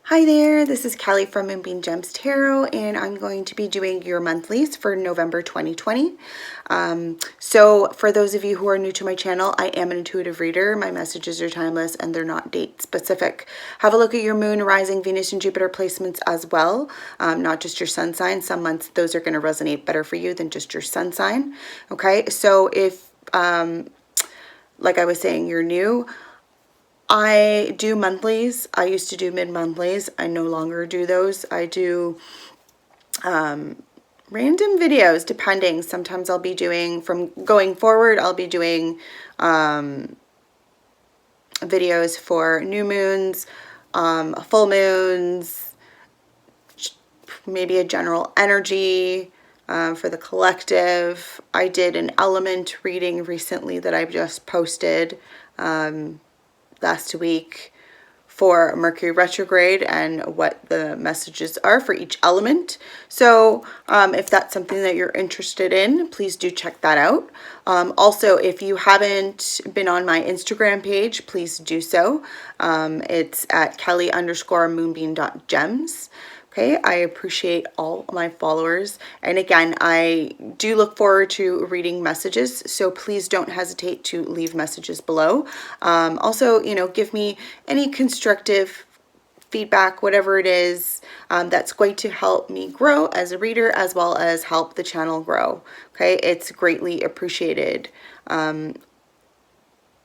Hi there, this is Kelly from Moonbean Gems Tarot, and I'm going to be doing your monthlies for November 2020. So for those of you who are new to my channel, I am an intuitive reader. My messages are timeless and they're not date specific. Have a look at your moon, rising, Venus, and Jupiter placements as well, not just your sun sign. Some months those are going to resonate better for you than just your sun sign. Okay, so if, like I was saying, you're new, I do monthlies. I used to do mid-monthlies. I no longer do those. I do random videos depending. Sometimes I'll be doing, from going forward, I'll be doing videos for new moons, full moons, maybe a general energy for the collective. I did an element reading recently that I've just posted last week for Mercury retrograde and what the messages are for each element. So if that's something that you're interested in, please do check that out. Also, if you haven't been on my Instagram page, please do so. It's at kelly_moonbean.gems. Okay, I appreciate all my followers. And again, I do look forward to reading messages, so please don't hesitate to leave messages below. Also, you know, give me any constructive feedback, whatever it is, that's going to help me grow as a reader as well as help the channel grow. Okay, it's greatly appreciated.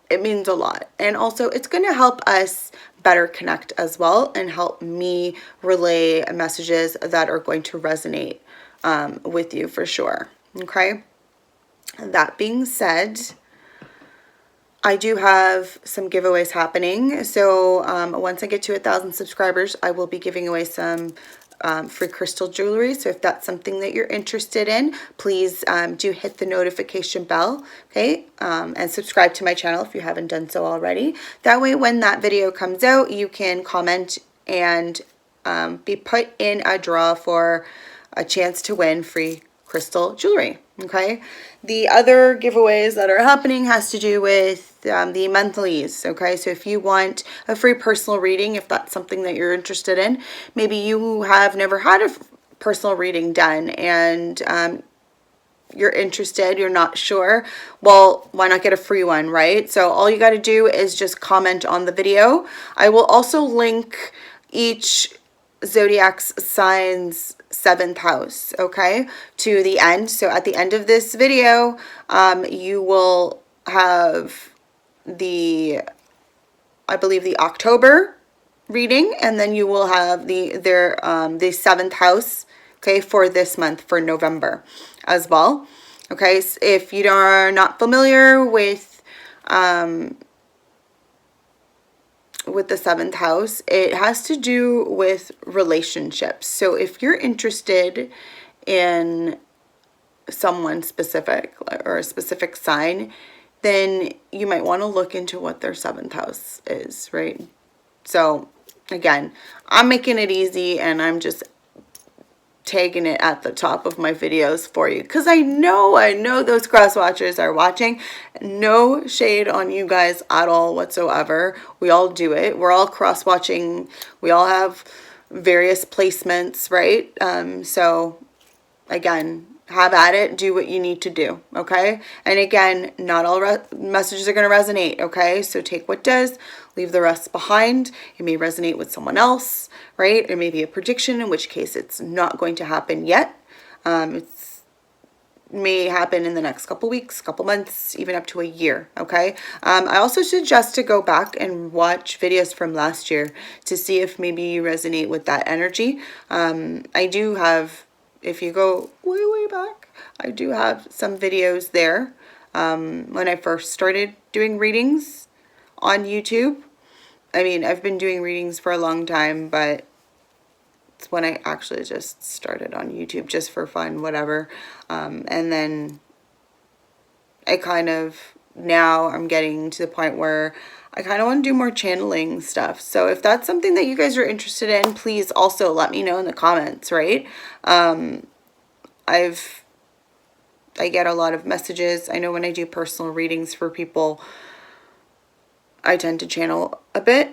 It means a lot. And also it's going to help us better connect as well and help me relay messages that are going to resonate with you for sure. Okay. That being said, I do have some giveaways happening. So once I get to 1,000 subscribers, I will be giving away some free crystal jewelry. So if that's something that you're interested in, please do hit the notification bell, okay, and subscribe to my channel if you haven't done so already. That way when that video comes out, you can comment and be put in a draw for a chance to win free crystal jewelry. Okay, the other giveaways that are happening has to do with the monthlies. Okay, so if you want a free personal reading, if that's something that you're interested in, maybe you have never had a personal reading done and you're interested, you're not sure, well, why not get a free one, right? So all you got to do is just comment on the video. I will also link each zodiac sign's 7th house, okay, to the end. So at the end of this video, you will have the, I believe, the October reading, and then you will have the 7th house, okay, for this month, for November as well. Okay, so if you are not familiar with the 7th house, it has to do with relationships. So if you're interested in someone specific or a specific sign, then you might want to look into what their 7th house is, right? So again, I'm making it easy and I'm just tagging it at the top of my videos for you because I know those cross watchers are watching. No shade on you guys at all whatsoever. We all do it. We're all cross watching. We all have various placements, right? So again, have at it, do what you need to do, okay? And again, not all messages are going to resonate, okay? So take what does, leave the rest behind. It may resonate with someone else, right? It may be a prediction, in which case it's not going to happen yet. It may happen in the next couple weeks, couple months, even up to a year, okay? I also suggest to go back and watch videos from last year to see if maybe you resonate with that energy. I do have, if you go way back, I do have some videos there when I first started doing readings on YouTube. I mean, I've been doing readings for a long time, but it's when I actually just started on YouTube just for fun, whatever. And then I kind of, now I'm getting to the point where I kind of want to do more channeling stuff. So if that's something that you guys are interested in, please also let me know in the comments, right? I've I get a lot of messages. I know when I do personal readings for people, I tend to channel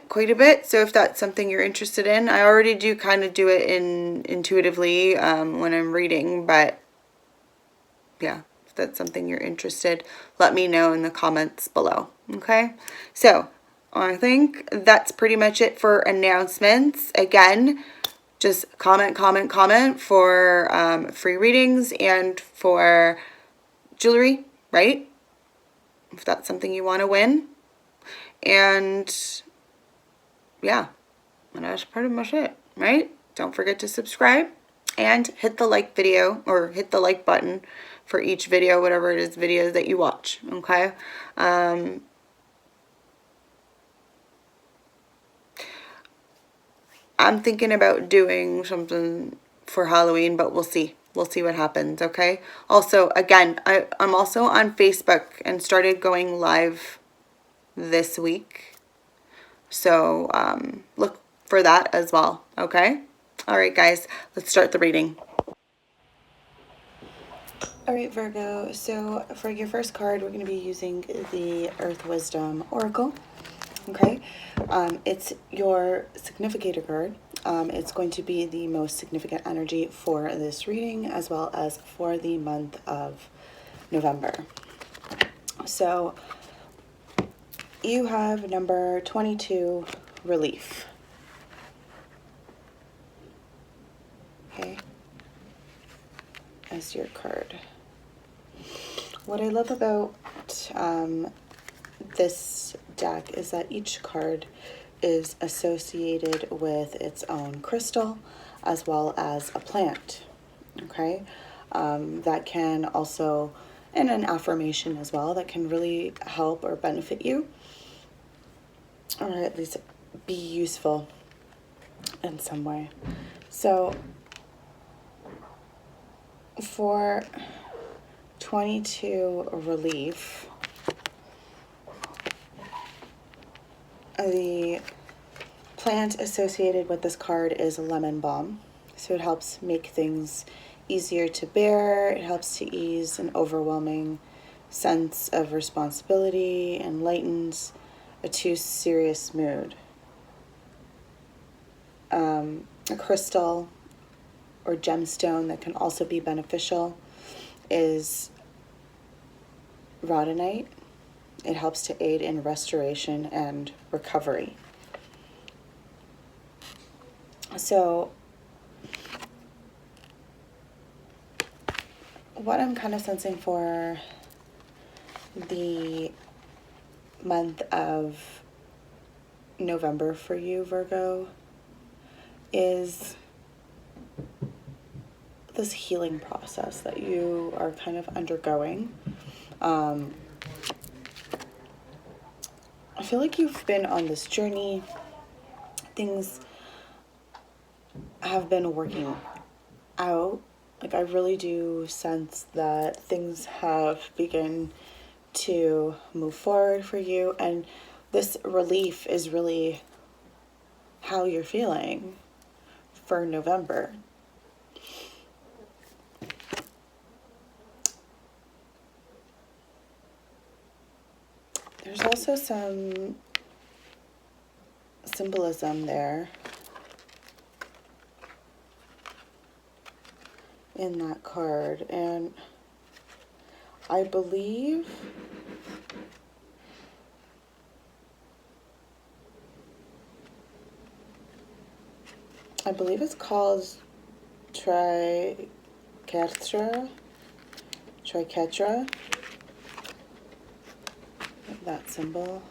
quite a bit. So if that's something you're interested in, I already do kind of do it intuitively when I'm reading, but yeah, if that's something you're interested, let me know in the comments below. Okay, so I think that's pretty much it for announcements. Again, just comment for free readings and for jewelry, right? If that's something you want to win. And yeah, and that's pretty much it, right? Don't forget to subscribe and hit the like video, or hit the like button for each video, whatever it is videos that you watch, okay? I'm thinking about doing something for Halloween, but we'll see. We'll see what happens, okay? Also, again, I'm also on Facebook and started going live this week. So look for that as well, okay? All right, guys, let's start the reading. All right, Virgo, so for your first card, we're going to be using the Earth Wisdom Oracle, okay? It's your significator card. It's going to be the most significant energy for this reading, as well as for the month of November. So you have number 22, Relief. Okay, as your card. What I love about this deck is that each card is associated with its own crystal as well as a plant, okay? That can also, and an affirmation as well, that can really help or benefit you, or at least be useful in some way. So for 22, Relief, the plant associated with this card is lemon balm. So it helps make things easier to bear. It helps to ease an overwhelming sense of responsibility and lightens a too serious mood. A crystal or gemstone that can also be beneficial is rhodonite. It helps to aid in restoration and recovery. So what I'm kind of sensing for the month of November for you, Virgo, is this healing process that you are kind of undergoing. I feel like you've been on this journey. Things have been working out. Like, I really do sense that things have begun to move forward for you, and this relief is really how you're feeling for November. There's also some symbolism there in that card, and I believe it's called triquetra, that symbol.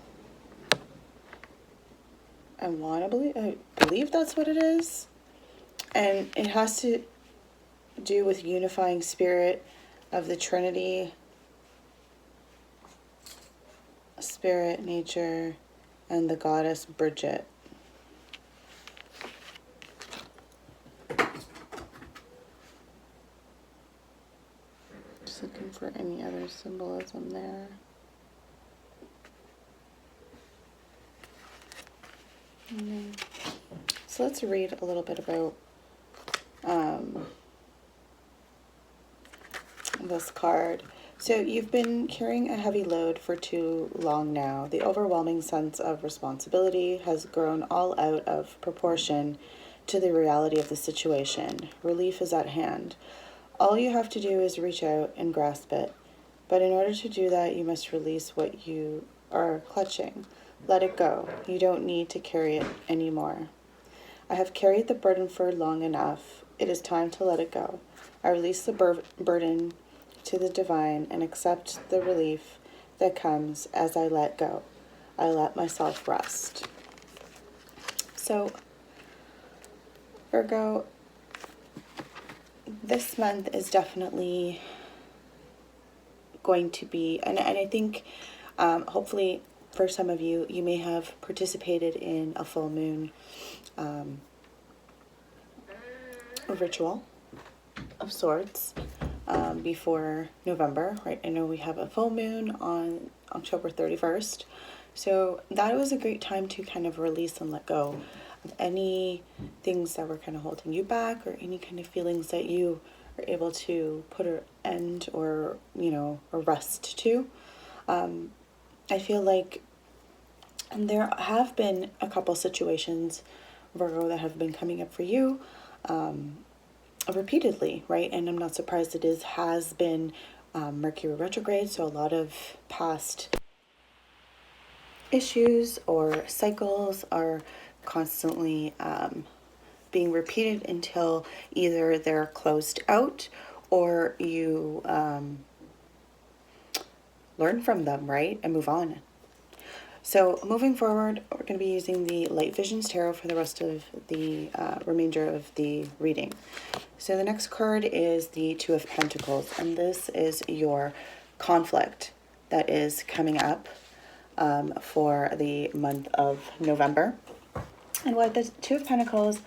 I believe that's what it is, and it has to do with unifying spirit of the Trinity, spirit, nature, and the goddess Bridget. Just looking for any other symbolism there. So let's read this card. So you've been carrying a heavy load for too long now. The overwhelming sense of responsibility has grown all out of proportion to the reality of the situation. Relief is at hand. All you have to do is reach out and grasp it. But in order to do that, you must release what you are clutching. Let it go. You don't need to carry it anymore. I have carried the burden for long enough. It is time to let it go. I release the burden to the divine and accept the relief that comes as I let go. I let myself rest. So, Virgo, this month is definitely going to be, and I think hopefully for some of you, you may have participated in a full moon ritual of sorts before November, right? I know we have a full moon on October 31st. So that was a great time to kind of release and let go of any things that were kind of holding you back, or any kind of feelings that you are able to put an end or, a rest to. I feel like there have been a couple situations, Virgo, that have been coming up for you repeatedly, right? And I'm not surprised. Has been Mercury retrograde, so a lot of past issues or cycles are constantly being repeated until either they're closed out or you learn from them, right? And move on. So moving forward, we're going to be using the Light Visions Tarot for the rest of the remainder of the reading. So the next card is the Two of Pentacles, and this is your conflict that is coming up for the month of November. And what the Two of Pentacles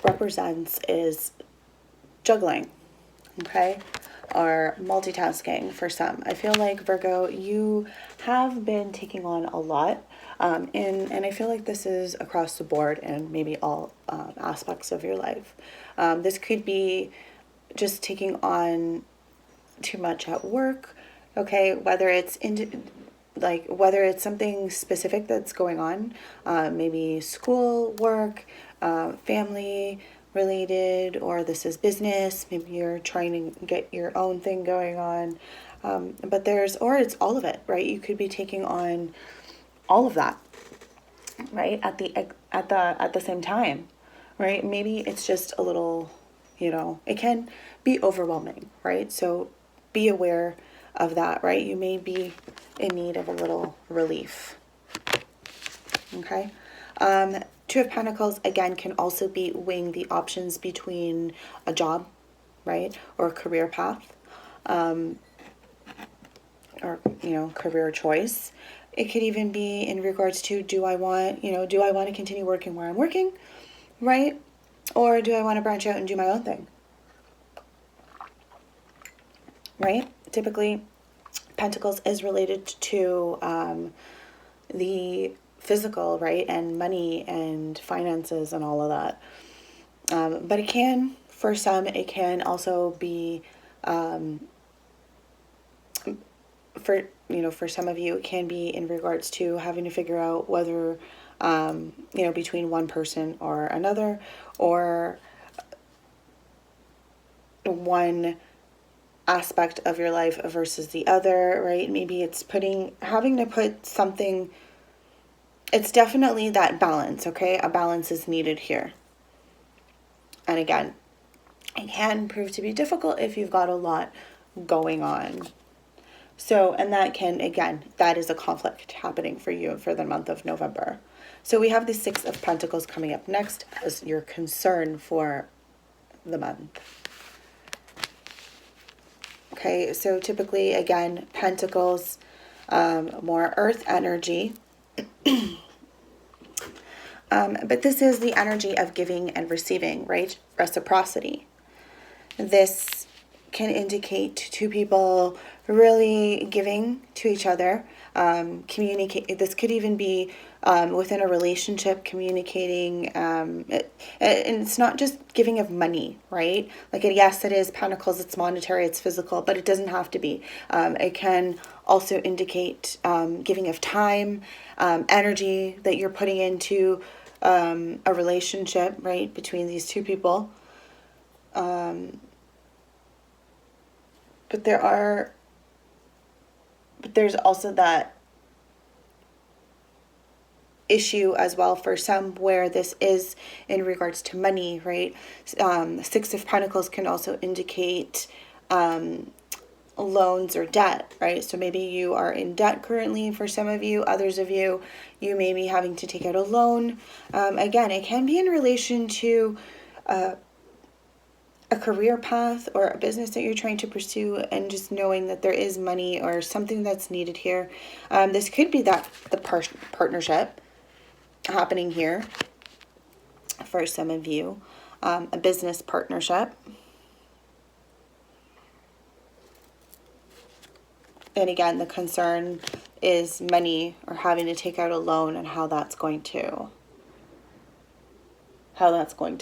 represents is juggling, okay? Or multitasking for some. I feel like, Virgo, you have been taking on a lot, and I feel like this is across the board and maybe all aspects of your life. This could be just taking on too much at work, okay? Whether it's something specific that's going on, maybe school, work, family related, or this is business. Maybe you're trying to get your own thing going on, but it's all of it, right? You could be taking on all of that, right, at the same time, right? Maybe it's just a little, it can be overwhelming, right? So be aware of that, right? You may be in need of a little relief. Okay. Two of Pentacles, again, can also be weighing the options between a job, right, or a career path, or, career choice. It could even be in regards to, do I want to continue working where I'm working, right? Or do I want to branch out and do my own thing, right? Typically, Pentacles is related to the physical, right, and money and finances and all of that. But it can, for some, it can also be, for some of you, it can be in regards to having to figure out whether, between one person or another, or one aspect of your life versus the other, right? Maybe it's having to put something. It's definitely that balance, okay? A balance is needed here. And again, it can prove to be difficult if you've got a lot going on. So, and that is a conflict happening for you for the month of November. So we have the Six of Pentacles coming up next as your concern for the month. Okay, so typically, again, Pentacles, more earth energy. But this is the energy of giving and receiving, right? Reciprocity. This can indicate to people, really giving to each other. Communicate. This could even be within a relationship, communicating. And it's not just giving of money, right? Like, yes, it is Pentacles. It's monetary. It's physical, but it doesn't have to be. It can also indicate giving of time, energy that you're putting into a relationship, right, between these two people. But there's also that issue as well for some where this is in regards to money, right? Six of Pentacles can also indicate loans or debt, right? So maybe you are in debt currently for some of you. Others of you, you may be having to take out a loan. Again, it can be in relation to a career path or a business that you're trying to pursue, and just knowing that there is money or something that's needed here. This could be that the partnership happening here for some of you, a business partnership. And again, the concern is money or having to take out a loan and how that's going to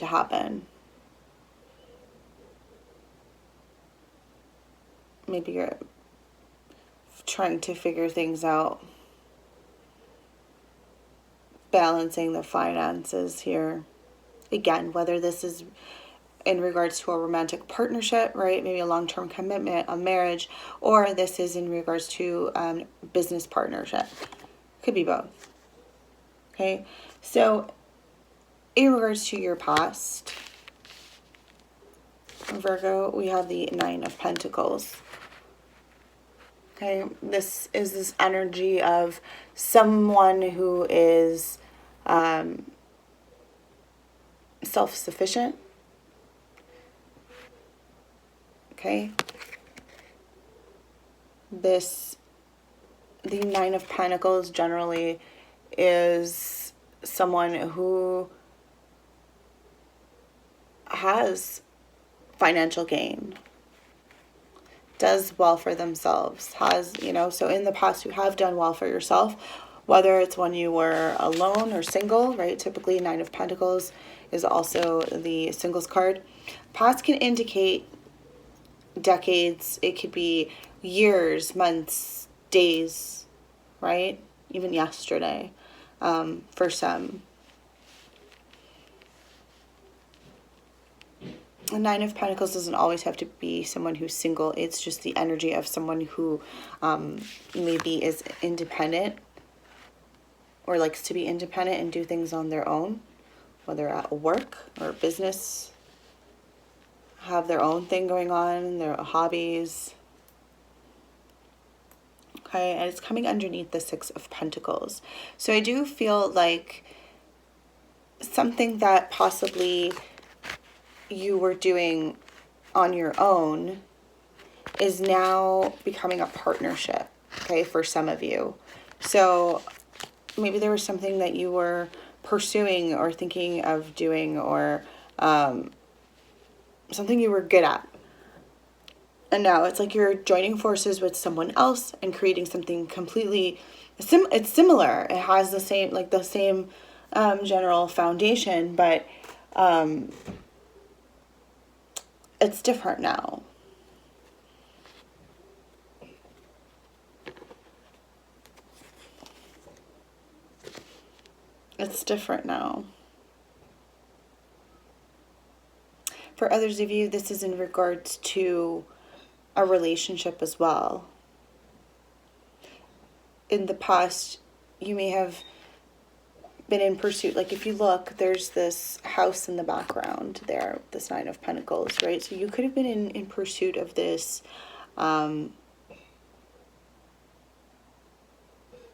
happen. Maybe you're trying to figure things out, balancing the finances here. Again, whether this is in regards to a romantic partnership, right? Maybe a long-term commitment, a marriage, or this is in regards to business partnership. Could be both. Okay, so in regards to your past, Virgo, we have the Nine of Pentacles. Okay, this is this energy of someone who is self-sufficient. Okay, the Nine of Pentacles generally is someone who has financial gain, does well for themselves, has, so in the past you have done well for yourself, whether it's when you were alone or single, right? Typically Nine of Pentacles is also the singles card. Past can indicate decades, it could be years, months, days, right? Even yesterday, for some. The Nine of Pentacles doesn't always have to be someone who's single. It's just the energy of someone who maybe is independent or likes to be independent and do things on their own, whether at work or business, have their own thing going on, their hobbies. Okay, and it's coming underneath the Six of Pentacles. So I do feel like something that possibly you were doing on your own is now becoming a partnership, okay, for some of you. So maybe there was something that you were pursuing or thinking of doing, or something you were good at. And now it's like you're joining forces with someone else and creating something completely it's similar. It has the same general foundation, but it's different now. It's different now. For others of you, this is in regards to a relationship as well. In the past, you may have been in pursuit. Like if you look, there's this house in the background there, this Nine of Pentacles, right? So you could have been in pursuit of this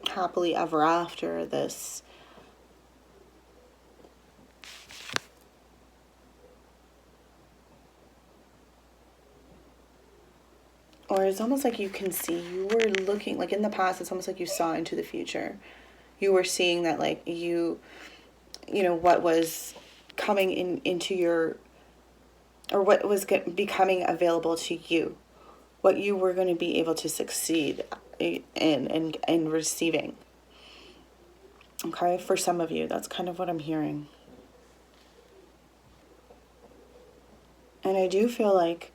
happily ever after, this or it's almost like you can see, you were looking, like in the past, it's almost like you saw into the future. You were seeing that, like, you know, what was coming into your, or what was becoming available to you, what you were going to be able to succeed in receiving. Okay, for some of you, that's kind of what I'm hearing. And I do feel like,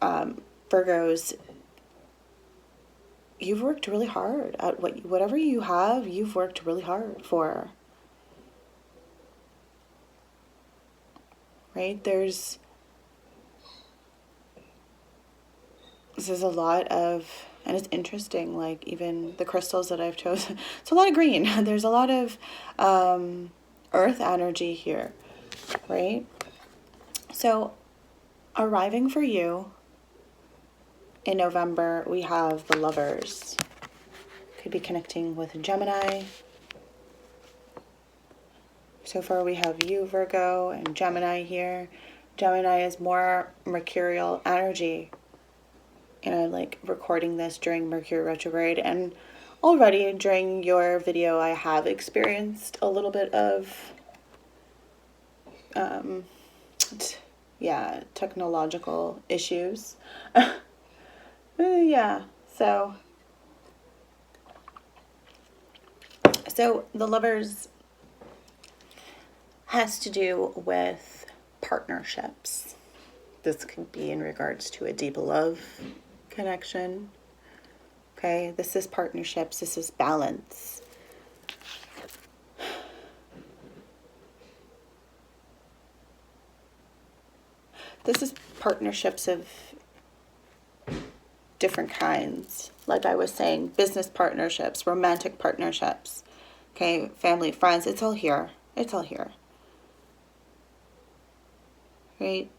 Virgos, you've worked really hard at whatever you have, you've worked really hard for. Right? This is a lot of, and it's interesting, like even the crystals that I've chosen, it's a lot of green. There's a lot of earth energy here, right? So arriving for you in November, we have the Lovers. Could be connecting with Gemini. So far we have you, Virgo, and Gemini here. Gemini is more mercurial energy. And I'm like recording this during Mercury retrograde, and already during your video I have experienced a little bit of technological issues. Yeah, so the Lovers has to do with partnerships. This could be in regards to a deep love connection. Okay, this is partnerships, this is balance. This is partnerships of different kinds. Like I was saying, business partnerships, romantic partnerships, okay, family, friends, it's all here. It's all here. Right?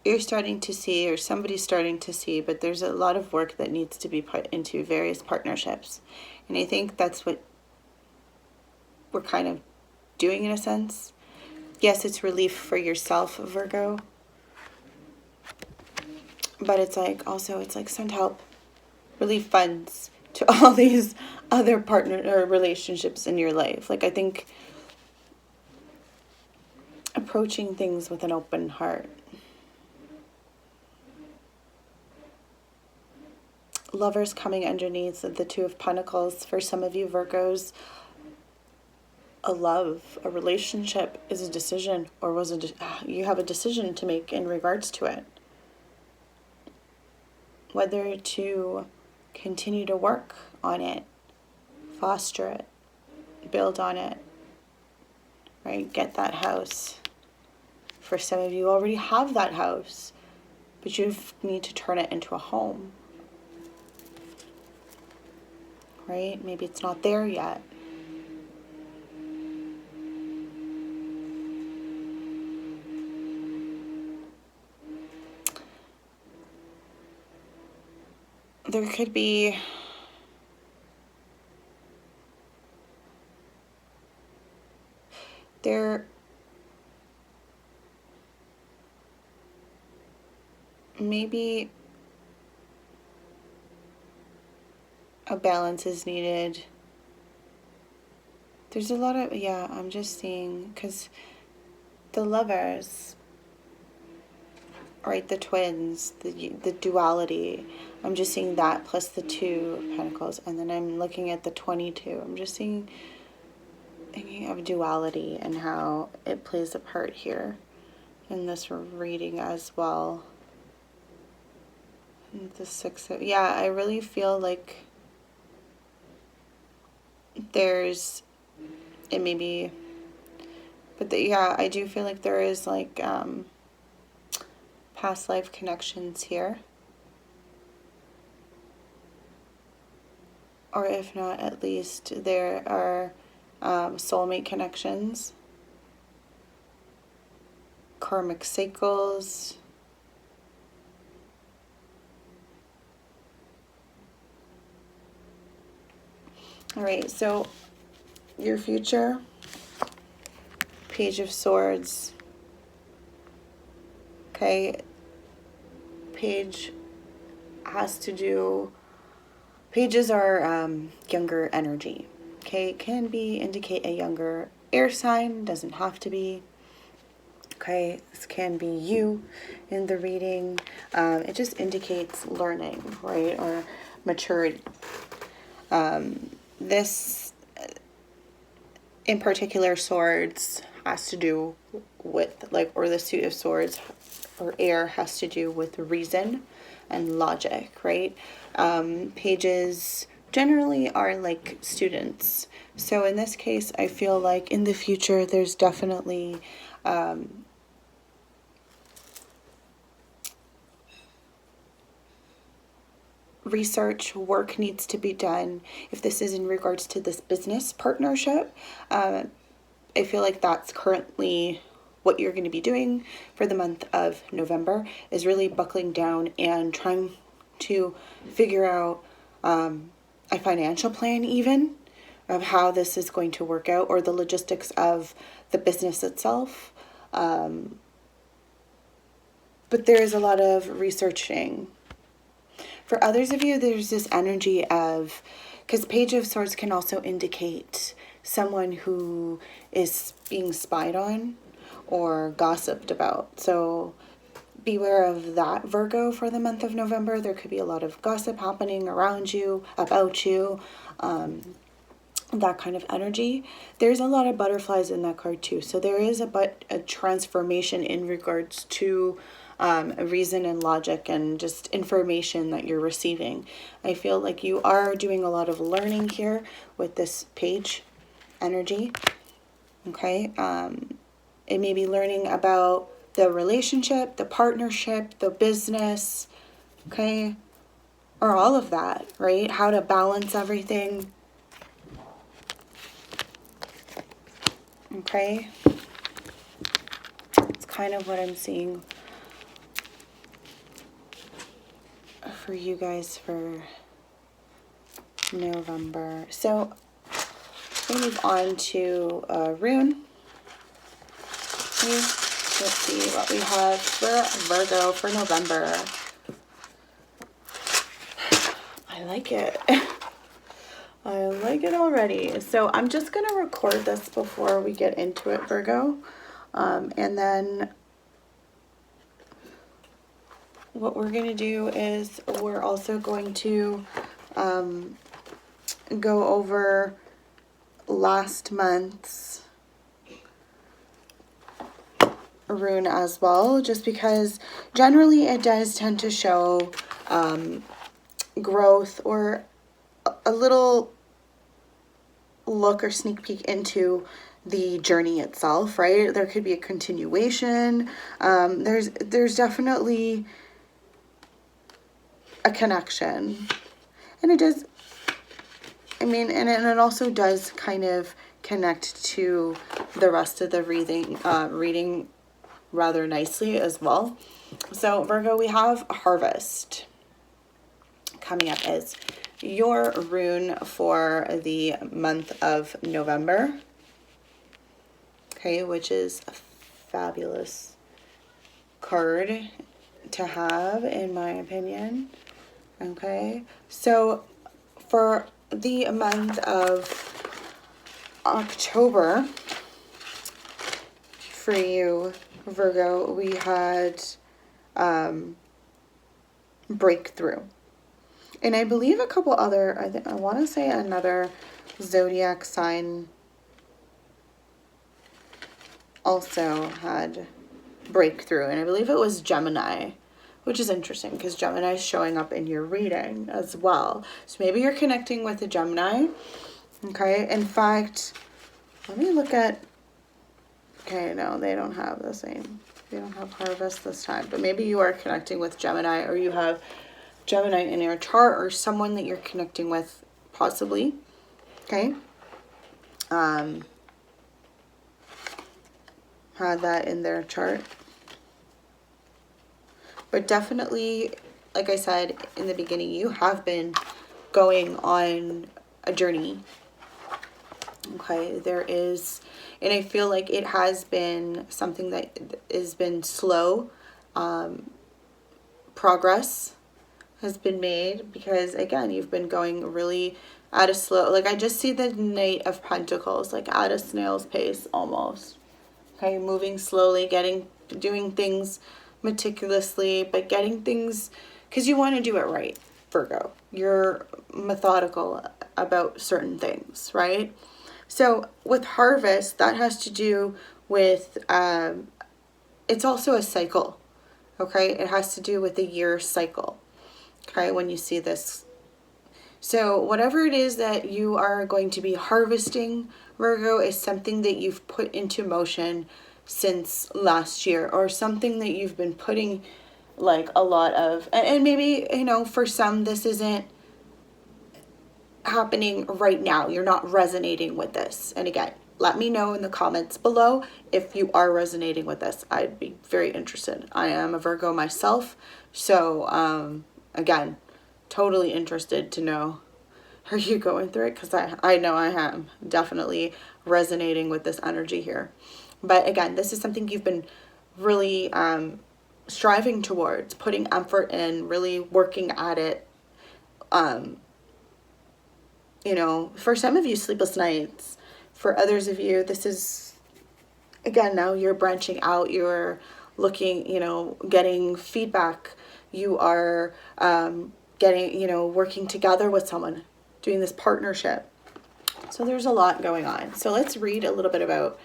You're starting to see, or somebody's starting to see, but there's a lot of work that needs to be put into various partnerships. And I think that's what we're kind of doing in a sense. Yes, it's relief for yourself, Virgo. But it's like, also, it's like send help, relief funds to all these other partner or relationships in your life. Like, I think approaching things with an open heart. Lovers coming underneath the Two of Pentacles. For some of you Virgos, a love, a relationship is a decision, or you have a decision to make in regards to it. Whether to continue to work on it, foster it, build on it, right? Get that house. For some of you already have that house, but you need to turn it into a home. Right? Maybe it's not there yet. There could be maybe a balance is needed. There's a lot of, I'm just seeing, because the Lovers, right, the twins, the duality, I'm just seeing that plus the Two of Pentacles, and then I'm looking at the 22. I'm just thinking of duality and how it plays a part here in this reading as well. And the 6 of, I really feel like there's, it may be, but I do feel like there is like past life connections here. Or if not, at least there are soulmate connections, karmic cycles. All right, so your future, Page of Swords. Okay, Page has to do, pages are younger energy. Okay, it can indicate a younger air sign, doesn't have to be. Okay, this can be you in the reading. It just indicates learning, right, or maturity. This, in particular, swords has to do with, like, or the suit of swords or air has to do with reason and logic, right? Pages generally are like students. So in this case, I feel like in the future, there's definitely research work needs to be done. If this is in regards to this business partnership, I feel like that's currently what you're going to be doing for the month of November, is really buckling down and trying to figure out a financial plan, even of how this is going to work out, or the logistics of the business itself. But there is a lot of researching. For others of you, there's this energy of, because Page of Swords can also indicate someone who is being spied on or gossiped about. So beware of that, Virgo, for the month of November. There could be a lot of gossip happening around you, about you, that kind of energy. There's a lot of butterflies in that card too. So there is a transformation in regards to reason and logic and just information that you're receiving. I feel like you are doing a lot of learning here with this page energy. Okay. It may be learning about the relationship, the partnership, the business, okay, or all of that, right? How to balance everything. Okay. It's kind of what I'm seeing for you guys for November. So we move on to Rune. Okay. Let's see what we have for Virgo for November. I like it. I like it already. So I'm just going to record this before we get into it, Virgo. And then what we're going to do is we're also going to go over last month's rune as well, just because generally it does tend to show growth or a little look or sneak peek into the journey itself, right? There could be a continuation. There's definitely a connection, and it does, I mean, and it also does kind of connect to the rest of the reading rather nicely as well. So Virgo, we have Harvest coming up as your rune for the month of November. Okay, which is a fabulous card to have, in my opinion. Okay, so for the month of October, for you, Virgo, we had Breakthrough. And I believe a couple other, I want to say another zodiac sign also had Breakthrough. And I believe it was Gemini, which is interesting because Gemini is showing up in your reading as well. So maybe you're connecting with a Gemini. Okay, in fact, let me look at, okay, no, they don't have the same. They don't have Harvest this time. But maybe you are connecting with Gemini, or you have Gemini in your chart, or someone that you're connecting with, possibly. Okay. Had that in their chart. But definitely, like I said in the beginning, you have been going on a journey. Okay, there is, and I feel like it has been something that has been slow. Progress has been made because, again, you've been going really at a slow, like I just see the Knight of Pentacles, like at a snail's pace almost. Okay, moving slowly, doing things meticulously, but getting things, because you want to do it right, Virgo. You're methodical about certain things, right? So with harvest, that has to do with, it's also a cycle, okay? It has to do with a year cycle, okay, when you see this. So whatever it is that you are going to be harvesting, Virgo, is something that you've put into motion since last year, or something that you've been putting like a lot of, and maybe, you know, for some this isn't happening right now. You're not resonating with this. And again, let me know in the comments below if you are resonating with this. I'd be very interested. I am a Virgo myself, so again, totally interested to know, are you going through it? Because I know I am definitely resonating with this energy here. But again, this is something you've been really striving towards, putting effort in, really working at it. You know, for some of you, sleepless nights. For others of you, this is, again, now you're branching out, you're looking, you know, getting feedback. You are getting, you know, working together with someone, doing this partnership. So there's a lot going on. So let's read a little bit about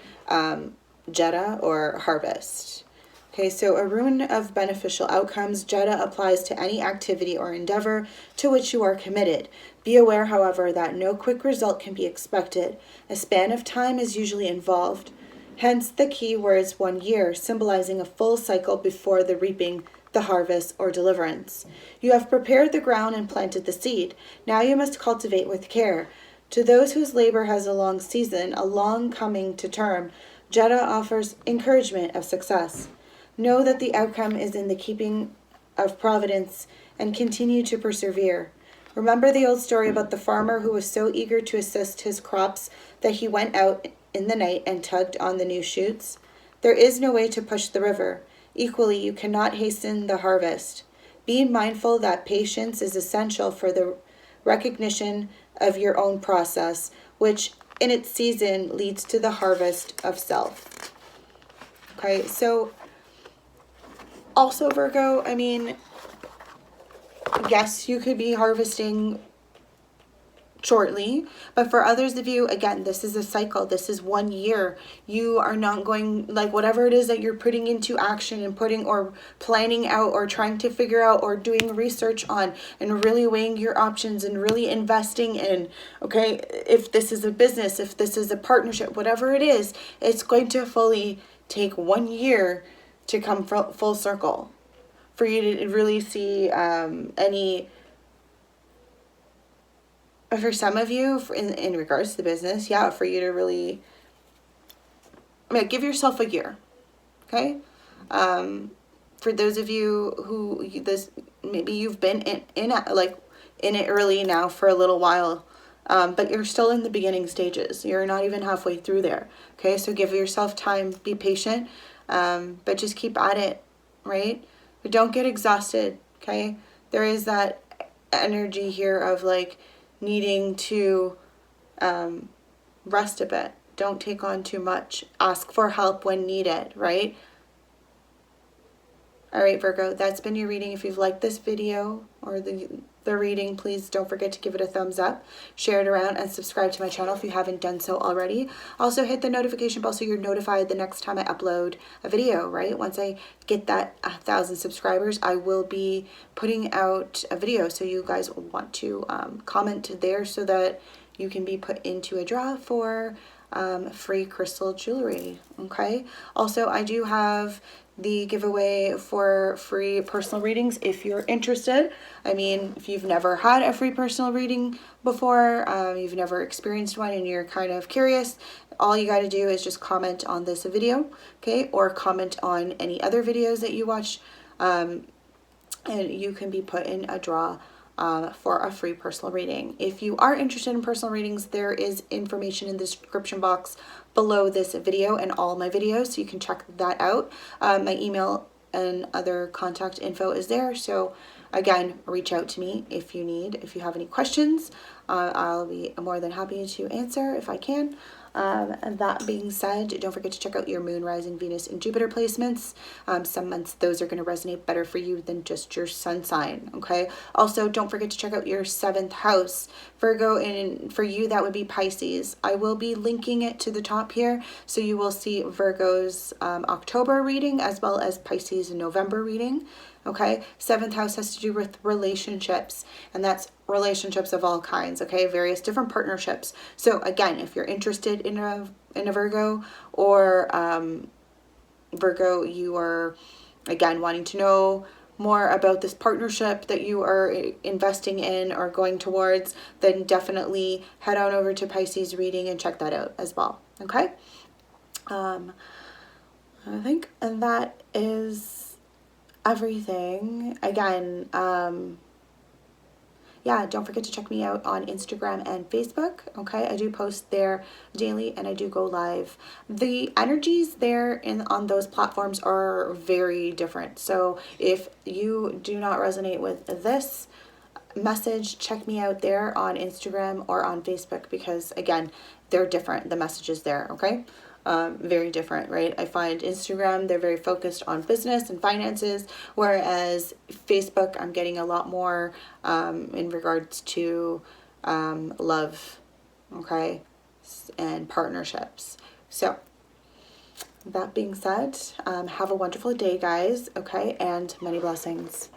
Jetta or harvest. Okay, so a rune of beneficial outcomes. Jetta applies to any activity or endeavor to which you are committed. Be aware, however, that no quick result can be expected. A span of time is usually involved. Hence the key words 1 year, symbolizing a full cycle before the reaping, the harvest, or deliverance. You have prepared the ground and planted the seed. Now you must cultivate with care. To those whose labor has a long season, a long coming to term, Jetta offers encouragement of success. Know that the outcome is in the keeping of providence and continue to persevere. Remember the old story about the farmer who was so eager to assist his crops that he went out in the night and tugged on the new shoots? There is no way to push the river. Equally, you cannot hasten the harvest. Be mindful that patience is essential for the recognition of your own process, which in its season leads to the harvest of self. Okay, so also, Virgo, I mean, yes, you could be harvesting shortly, but for others of you, again, this is a cycle. This is 1 year. You are not going, like, whatever it is that you're putting into action and putting or planning out or trying to figure out or doing research on and really weighing your options and really investing in, okay, if this is a business, if this is a partnership, whatever it is, it's going to fully take 1 year to come full circle for you to really see any, for some of you, in regards to the business, yeah, for you to really, I mean, give yourself a year, okay? For those of you who maybe you've been in it early now for a little while, but you're still in the beginning stages. You're not even halfway through there, okay? So give yourself time, be patient, but just keep at it, right? But don't get exhausted, okay? There is that energy here of like needing to rest a bit. Don't take on too much. Ask for help when needed, right? All right, Virgo, that's been your reading. If you've liked this video or the reading, please don't forget to give it a thumbs up, share it around, and subscribe to my channel if you haven't done so already. Also, hit the notification bell so you're notified the next time I upload a video, right? Once I get that 1,000 subscribers, I will be putting out a video. So you guys will want to comment there so that you can be put into a draw for free crystal jewelry, okay? Also, I do have the giveaway for free personal readings if you're interested. I mean, if you've never had a free personal reading before, you've never experienced one and you're kind of curious, all you got to do is just comment on this video, okay? Or comment on any other videos that you watch, and you can be put in a draw for a free personal reading. If you are interested in personal readings, there is information in the description box below this video and all my videos, so you can check that out. My email and other contact info is there, so again, reach out to me if you have any questions. I'll be more than happy to answer if I can. And that being said, don't forget to check out your moon, rising, Venus, and Jupiter placements. Some months those are going to resonate better for you than just your sun sign. Okay. Also, don't forget to check out your 7th house, Virgo, and for you that would be Pisces. I will be linking it to the top here, so you will see Virgo's October reading as well as Pisces November reading. Okay, 7th house has to do with relationships, and that's relationships of all kinds. Okay, various different partnerships. So again, if you're interested in a Virgo, or Virgo, you are again wanting to know more about this partnership that you are investing in or going towards, then definitely head on over to Pisces reading and check that out as well. Okay, I think that is everything. Again, yeah, don't forget to check me out on Instagram and Facebook. Okay, I do post there daily and I do go live. The energies there on those platforms are very different. So if you do not resonate with this message, check me out there on Instagram or on Facebook, because again, they're different, the messages there. Okay, very different, right? I find Instagram, they're very focused on business and finances, whereas Facebook, I'm getting a lot more in regards to love, okay, and partnerships. So that being said, have a wonderful day, guys. Okay, and many blessings.